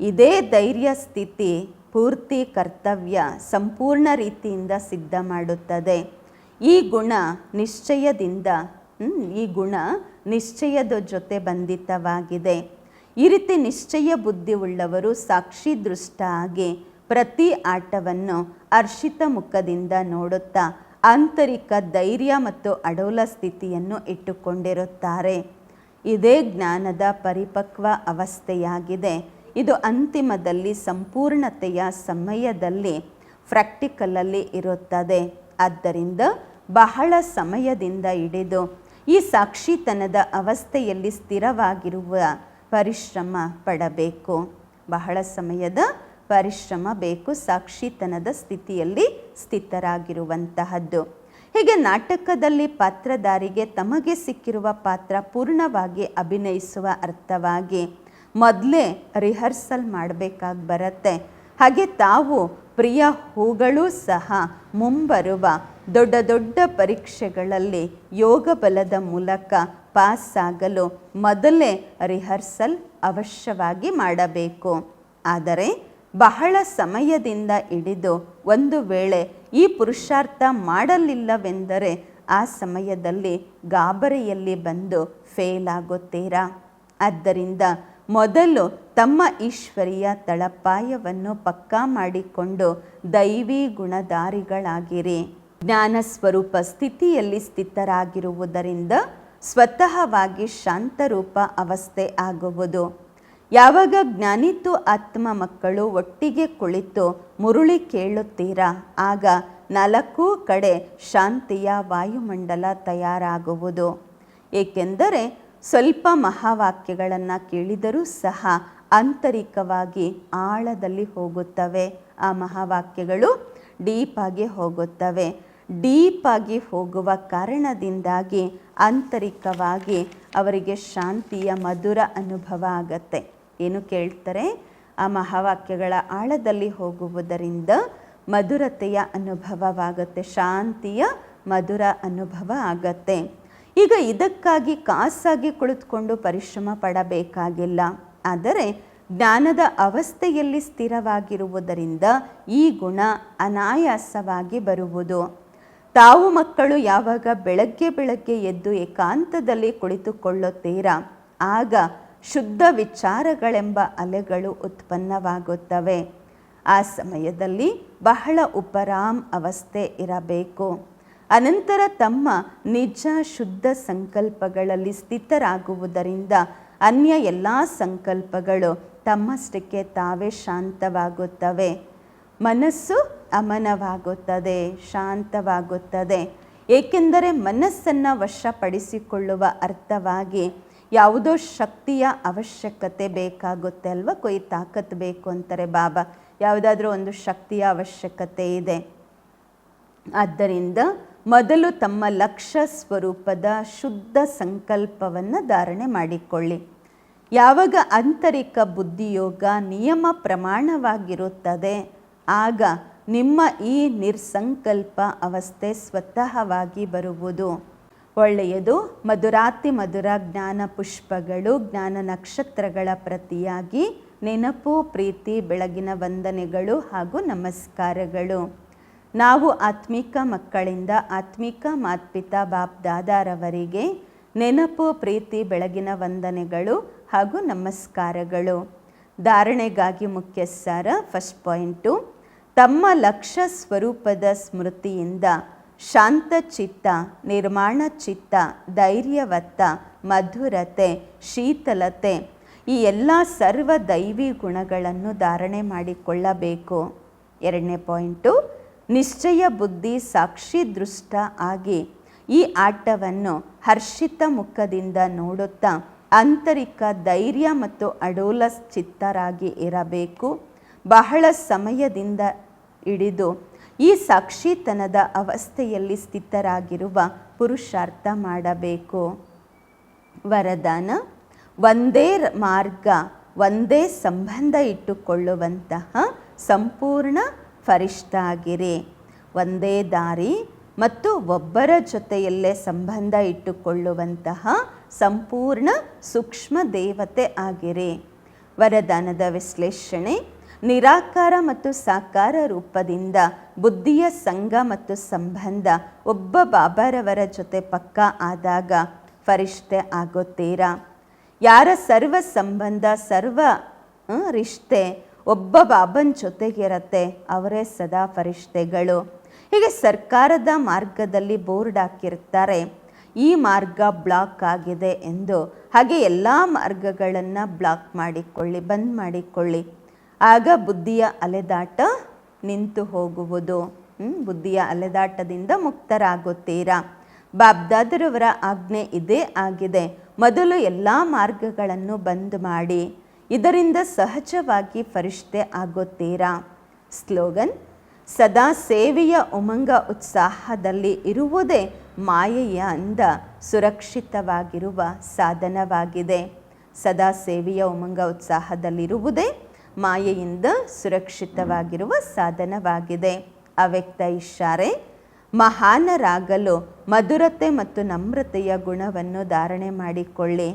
ಇದೇ ಧೈರ್ಯ ಸ್ಥಿತಿ ಪೂರ್ತಿ ಕರ್ತವ್ಯ ಸಂಪೂರ್ಣ ರೀತಿಯಿಂದ ಸಿದ್ಧ ಮಾಡುತ್ತದೆ. ಈ ಗುಣ ನಿಶ್ಚಯದ ಜೊತೆ ಬಂಧಿತವಾಗಿದೆ. ಈ ರೀತಿ ನಿಶ್ಚಯ ಬುದ್ಧಿ ಉಳ್ಳವರು ಸಾಕ್ಷಿ ದೃಷ್ಟ ಆಗಿ ಪ್ರತಿ ಆಟವನ್ನು ಹರ್ಷಿತ ಮುಖದಿಂದ ನೋಡುತ್ತಾ ಆಂತರಿಕ ಧೈರ್ಯ ಮತ್ತು ಅಡೋಲ ಸ್ಥಿತಿಯನ್ನು ಇಟ್ಟುಕೊಂಡಿರುತ್ತಾರೆ. ಇದೇ ಜ್ಞಾನದ ಪರಿಪಕ್ವ ಅವಸ್ಥೆಯಾಗಿದೆ. ಇದು ಅಂತಿಮದಲ್ಲಿ ಸಂಪೂರ್ಣತೆಯ ಸಮಯದಲ್ಲಿ ಪ್ರಾಕ್ಟಿಕಲಲ್ಲಿ ಇರುತ್ತದೆ. ಆದ್ದರಿಂದ ಬಹಳ ಸಮಯದಿಂದ ಹಿಡಿದು ಈ ಸಾಕ್ಷಿತನದ ಅವಸ್ಥೆಯಲ್ಲಿ ಸ್ಥಿರವಾಗಿರುವ ಪರಿಶ್ರಮ ಪಡಬೇಕು. ಬಹಳ ಸಮಯದ ಪರಿಶ್ರಮ ಬೇಕು ಸಾಕ್ಷಿತನದ ಸ್ಥಿತಿಯಲ್ಲಿ ಸ್ಥಿತರಾಗಿರುವಂತಹದ್ದು. ಹೀಗೆ ನಾಟಕದಲ್ಲಿ ಪಾತ್ರಧಾರಿಗೆ ತಮಗೆ ಸಿಕ್ಕಿರುವ ಪಾತ್ರ ಪೂರ್ಣವಾಗಿ ಅಭಿನಯಿಸುವ ಅರ್ಥವಾಗಿ ಮೊದಲೇ ರಿಹರ್ಸಲ್ ಮಾಡಬೇಕಾಗಿ ಬರುತ್ತೆ. ಹಾಗೆ ತಾವು ಪ್ರಿಯ ಹೂಗಳೂ ಸಹ ಮುಂಬರುವ ದೊಡ್ಡ ದೊಡ್ಡ ಪರೀಕ್ಷೆಗಳಲ್ಲಿ ಯೋಗ ಬಲದ ಮೂಲಕ ಪಾಸ್ ಆಗಲು ಮೊದಲೇ ರಿಹರ್ಸಲ್ ಅವಶ್ಯವಾಗಿ ಮಾಡಬೇಕು. ಆದರೆ ಬಹಳ ಸಮಯದಿಂದ ಹಿಡಿದು ಒಂದು ವೇಳೆ ಈ ಪುರುಷಾರ್ಥ ಮಾಡಲಿಲ್ಲವೆಂದರೆ ಆ ಸಮಯದಲ್ಲಿ ಗಾಬರಿಯಲ್ಲಿ ಬಂದು ಫೇಲ್ ಆಗುತ್ತೀರಾ. ಆದ್ದರಿಂದ ಮೊದಲು ತಮ್ಮ ಈಶ್ವರೀಯ ತಳಪಾಯವನ್ನು ಪಕ್ಕಾ ಮಾಡಿಕೊಂಡು ದೈವಿ ಗುಣಧಾರಿಗಳಾಗಿರಿ. ಜ್ಞಾನ ಸ್ವರೂಪ ಸ್ಥಿತಿಯಲ್ಲಿ ಸ್ಥಿತರಾಗಿರುವುದರಿಂದ ಸ್ವತಃವಾಗಿ ಶಾಂತರೂಪ ಅವಸ್ಥೆ ಆಗುವುದು. ಯಾವಾಗ ಜ್ಞಾನಿತು ಆತ್ಮ ಮಕ್ಕಳು ಒಟ್ಟಿಗೆ ಕುಳಿತು ಮುರುಳಿ ಕೇಳುತ್ತೀರಾ, ಆಗ 4 ಕಡೆ ಶಾಂತಿಯ ವಾಯುಮಂಡಲ ತಯಾರಾಗುವುದು. ಏಕೆಂದರೆ ಸ್ವಲ್ಪ ಮಹಾವಾಕ್ಯಗಳನ್ನು ಕೇಳಿದರೂ ಸಹ ಆಂತರಿಕವಾಗಿ ಆಳದಲ್ಲಿ ಹೋಗುತ್ತವೆ. ಆ ಮಹಾವಾಕ್ಯಗಳು ಡೀಪಾಗಿ ಹೋಗುತ್ತವೆ. ಡೀಪಾಗಿ ಹೋಗುವ ಕಾರಣದಿಂದಾಗಿ ಆಂತರಿಕವಾಗಿ ಅವರಿಗೆ ಶಾಂತಿಯ ಮಧುರ ಅನುಭವ ಆಗತ್ತೆ. ಏನು ಕೇಳ್ತಾರೆ? ಆ ಮಹಾವಾಕ್ಯಗಳ ಆಳದಲ್ಲಿ ಹೋಗುವುದರಿಂದ ಮಧುರತೆಯ ಅನುಭವವಾಗುತ್ತೆ, ಶಾಂತಿಯ ಮಧುರ ಅನುಭವ ಆಗತ್ತೆ. ಈಗ ಇದಕ್ಕಾಗಿ ಖಾಸಾಗಿ ಕುಳಿತುಕೊಂಡು ಪರಿಶ್ರಮ ಪಡಬೇಕಾಗಿಲ್ಲ. ಆದರೆ ಜ್ಞಾನದ ಅವಸ್ಥೆಯಲ್ಲಿ ಸ್ಥಿರವಾಗಿರುವುದರಿಂದ ಈ ಗುಣ ಅನಾಯಾಸವಾಗಿ ಬರುವುದು. ತಾವು ಮಕ್ಕಳು ಯಾವಾಗ ಬೆಳಗ್ಗೆ ಎದ್ದು ಏಕಾಂತದಲ್ಲಿ ಕುಳಿತುಕೊಳ್ಳುತ್ತೀರಾ, ಆಗ ಶುದ್ಧ ವಿಚಾರಗಳೆಂಬ ಅಲೆಗಳು ಉತ್ಪನ್ನವಾಗುತ್ತವೆ. ಆ ಸಮಯದಲ್ಲಿ ಬಹಳ ಉಪರಾಮ್ ಅವಸ್ಥೆ ಇರಬೇಕು. ಅನಂತರ ತಮ್ಮ ನಿಜ ಶುದ್ಧ ಸಂಕಲ್ಪಗಳಲ್ಲಿ ಸ್ಥಿತರಾಗುವುದರಿಂದ ಅನ್ಯ ಎಲ್ಲ ಸಂಕಲ್ಪಗಳು ತಮ್ಮಷ್ಟಕ್ಕೆ ತಾವೇ ಶಾಂತವಾಗುತ್ತವೆ. ಮನಸ್ಸು ಅಮನವಾಗುತ್ತದೆ, ಶಾಂತವಾಗುತ್ತದೆ. ಏಕೆಂದರೆ ಮನಸ್ಸನ್ನು ವಶಪಡಿಸಿಕೊಳ್ಳುವ ಅರ್ಥವಾಗಿ ಯಾವುದೋ ಶಕ್ತಿಯ ಅವಶ್ಯಕತೆ ಬೇಕಾಗುತ್ತೆ ಅಲ್ವಾ. ಕೊಯ್ ತಾಕತ್ ಬೇಕು ಅಂತಾರೆ ಬಾಬಾ. ಯಾವುದಾದ್ರೂ ಒಂದು ಶಕ್ತಿಯ ಅವಶ್ಯಕತೆ ಇದೆ. ಆದ್ದರಿಂದ ಮೊದಲು ತಮ್ಮ ಲಕ್ಷ್ಯ ಸ್ವರೂಪದ ಶುದ್ಧ ಸಂಕಲ್ಪವನ್ನು ಧಾರಣೆ ಮಾಡಿಕೊಳ್ಳಿ. ಯಾವಾಗ ಆಂತರಿಕ ಬುದ್ಧಿಯೋಗ ನಿಯಮ ಪ್ರಮಾಣವಾಗಿರುತ್ತದೆ, ಆಗ ನಿಮ್ಮ ಈ ನಿರ್ಸಂಕಲ್ಪ ಅವಸ್ಥೆ ಸ್ವತಃವಾಗಿ ಬರುವುದು. ಒಳ್ಳೆಯದು. ಮಧುರಾತಿ ಮಧುರ ಜ್ಞಾನ ಪುಷ್ಪಗಳು, ಜ್ಞಾನ ನಕ್ಷತ್ರಗಳ ಪ್ರತಿಯಾಗಿ ನೆನಪು, ಪ್ರೀತಿ, ಬೆಳಗಿನ ವಂದನೆಗಳು ಹಾಗೂ ನಮಸ್ಕಾರಗಳು. ನಾವು ಆತ್ಮಿಕ ಮಕ್ಕಳಿಂದ ಆತ್ಮಿಕ ಮಾತ್ಪಿತಾ ಬಾಪ್ ದಾದಾರವರಿಗೆ ನೆನಪು, ಪ್ರೀತಿ, ಬೆಳಗಿನ ವಂದನೆಗಳು ಹಾಗೂ ನಮಸ್ಕಾರಗಳು. ಧಾರಣೆಗಾಗಿ ಮುಖ್ಯ ಸಾರ. ಫಸ್ಟ್ ಪಾಯಿಂಟು, ತಮ್ಮ ಲಕ್ಷ್ಯ ಸ್ವರೂಪದ ಸ್ಮೃತಿಯಿಂದ ಶಾಂತ ಚಿತ್ತ, ನಿರ್ಮಾಣ ಚಿತ್ತ, ಧೈರ್ಯವತ್ತ, ಮಧುರತೆ, ಶೀತಲತೆ ಈ ಎಲ್ಲ ಸರ್ವ ದೈವಿ ಗುಣಗಳನ್ನು ಧಾರಣೆ ಮಾಡಿಕೊಳ್ಳಬೇಕು. 2ನೇ ಪಾಯಿಂಟು, ನಿಶ್ಚಯ ಬುದ್ಧಿ ಸಾಕ್ಷಿ ದೃಷ್ಟ ಆಗಿ ಈ ಆಟವನ್ನು ಹರ್ಷಿತ ಮುಖದಿಂದ ನೋಡುತ್ತಾ ಆಂತರಿಕ ಧೈರ್ಯ ಮತ್ತು ಅಡೋಲ ಚಿತ್ತರಾಗಿ ಇರಬೇಕು. ಬಹಳ ಸಮಯದಿಂದ ಹಿಡಿದು ಈ ಸಾಕ್ಷಿತನದ ಅವಸ್ಥೆಯಲ್ಲಿ ಸ್ಥಿತರಾಗಿರುವ ಪುರುಷಾರ್ಥ ಮಾಡಬೇಕು. ವರದಾನ: ಒಂದೇ ಮಾರ್ಗ, ಒಂದೇ ಸಂಬಂಧ ಇಟ್ಟುಕೊಳ್ಳುವಂತಹ ಸಂಪೂರ್ಣ ಫರಿಷ್ಠ ಆಗಿರಿ. ಒಂದೇ ದಾರಿ ಮತ್ತು ಒಬ್ಬರ ಜೊತೆಯಲ್ಲೇ ಸಂಬಂಧ ಇಟ್ಟುಕೊಳ್ಳುವಂತಹ ಸಂಪೂರ್ಣ ಸೂಕ್ಷ್ಮ ದೇವತೆ ಆಗಿರಿ. ವರದಾನದ ವಿಶ್ಲೇಷಣೆ: ನಿರಾಕಾರ ಮತ್ತು ಸಾಕಾರ ರೂಪದಿಂದ ಬುದ್ಧಿಯ ಸಂಘ ಮತ್ತು ಸಂಬಂಧ ಒಬ್ಬ ಬಾಬಾರವರ ಜೊತೆ ಪಕ್ಕಾ ಆದಾಗ ಫರಿಷ್ಠೆ ಆಗುತ್ತೀರಾ. ಯಾರ ಸರ್ವ ಸಂಬಂಧ, ಸರ್ವ ರಿಷ್ತೆ ಒಬ್ಬ ಬಾಬನ ಜೊತೆಗಿರತ್ತೆ, ಅವರೇ ಸದಾ ಫರಿಷ್ಠೆಗಳು. ಹೀಗೆ ಸರ್ಕಾರದ ಮಾರ್ಗದಲ್ಲಿ ಬೋರ್ಡ್ ಹಾಕಿರ್ತಾರೆ, ಈ ಮಾರ್ಗ ಬ್ಲಾಕ್ ಆಗಿದೆ ಎಂದು. ಹಾಗೆ ಎಲ್ಲ ಮಾರ್ಗಗಳನ್ನು ಬ್ಲಾಕ್ ಮಾಡಿಕೊಳ್ಳಿ, ಬಂದ್ ಮಾಡಿಕೊಳ್ಳಿ. ಆಗ ಬುದ್ಧಿಯ ಅಲೆದಾಟ ನಿಂತು ಹೋಗುವುದು. ಬುದ್ಧಿಯ ಅಲೆದಾಟದಿಂದ ಮುಕ್ತರಾಗುತ್ತೀರಾ. ಬಾಬ್ದಾದರವರ ಆಜ್ಞೆ ಇದೇ ಆಗಿದೆ, ಮೊದಲು ಎಲ್ಲ ಮಾರ್ಗಗಳನ್ನು ಬಂದ್ ಮಾಡಿ. ಇದರಿಂದ ಸಹಜವಾಗಿ ಫರಿಷ್ಠೆ ಆಗುತ್ತೀರಾ. ಸ್ಲೋಗನ್: ಸದಾ ಸೇವೆಯ ಉಮಂಗ ಉತ್ಸಾಹದಲ್ಲಿ ಇರುವುದೇ ಮಾಯೆಯಿಂದ ಸುರಕ್ಷಿತವಾಗಿರುವ ಸಾಧನವಾಗಿದೆ. ಸದಾ ಸೇವೆಯ ಉಮಂಗ ಉತ್ಸಾಹದಲ್ಲಿರುವುದೇ ಮಾಯೆಯಿಂದ ಸುರಕ್ಷಿತವಾಗಿರುವ ಸಾಧನವಾಗಿದೆ. ಅವ್ಯಕ್ತ ಇಶಾರೆ: ಮಹಾನರಾಗಲು ಮಧುರತೆ ಮತ್ತು ನಮ್ರತೆಯ ಗುಣವನ್ನು ಧಾರಣೆ ಮಾಡಿಕೊಳ್ಳಿ.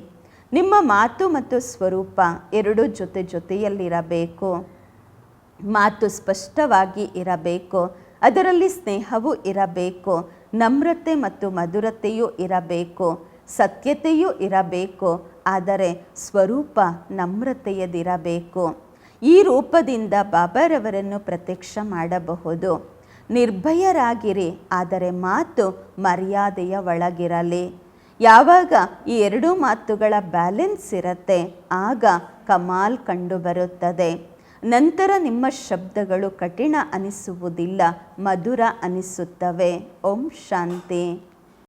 ನಿಮ್ಮ ಮಾತು ಮತ್ತು ಸ್ವರೂಪ ಎರಡೂ ಜೊತೆಯಲ್ಲಿರಬೇಕು. ಮಾತು ಸ್ಪಷ್ಟವಾಗಿ ಇರಬೇಕು, ಅದರಲ್ಲಿ ಸ್ನೇಹವೂ ಇರಬೇಕು, ನಮ್ರತೆ ಮತ್ತು ಮಧುರತೆಯೂ ಇರಬೇಕು, ಸತ್ಯತೆಯೂ ಇರಬೇಕು, ಆದರೆ ಸ್ವರೂಪ ನಮ್ರತೆಯದಿರಬೇಕು. ಈ ರೂಪದಿಂದ ಬಾಬಾರವರನ್ನು ಪ್ರತ್ಯಕ್ಷ ಮಾಡಬಹುದು. ನಿರ್ಭಯರಾಗಿರಿ, ಆದರೆ ಮಾತು ಮರ್ಯಾದೆಯ ಒಳಗಿರಲಿ. ಯಾವಾಗ ಈ ಎರಡೂ ಮಾತುಗಳ ಬ್ಯಾಲೆನ್ಸ್ ಇರುತ್ತೆ, ಆಗ ಕಮಾಲ್ ಕಂಡುಬರುತ್ತದೆ. ನಂತರ ನಿಮ್ಮ ಶಬ್ದಗಳು ಕಠಿಣ ಅನಿಸುವುದಿಲ್ಲ, ಮಧುರ ಅನಿಸುತ್ತವೆ. ಓಂ ಶಾಂತಿ.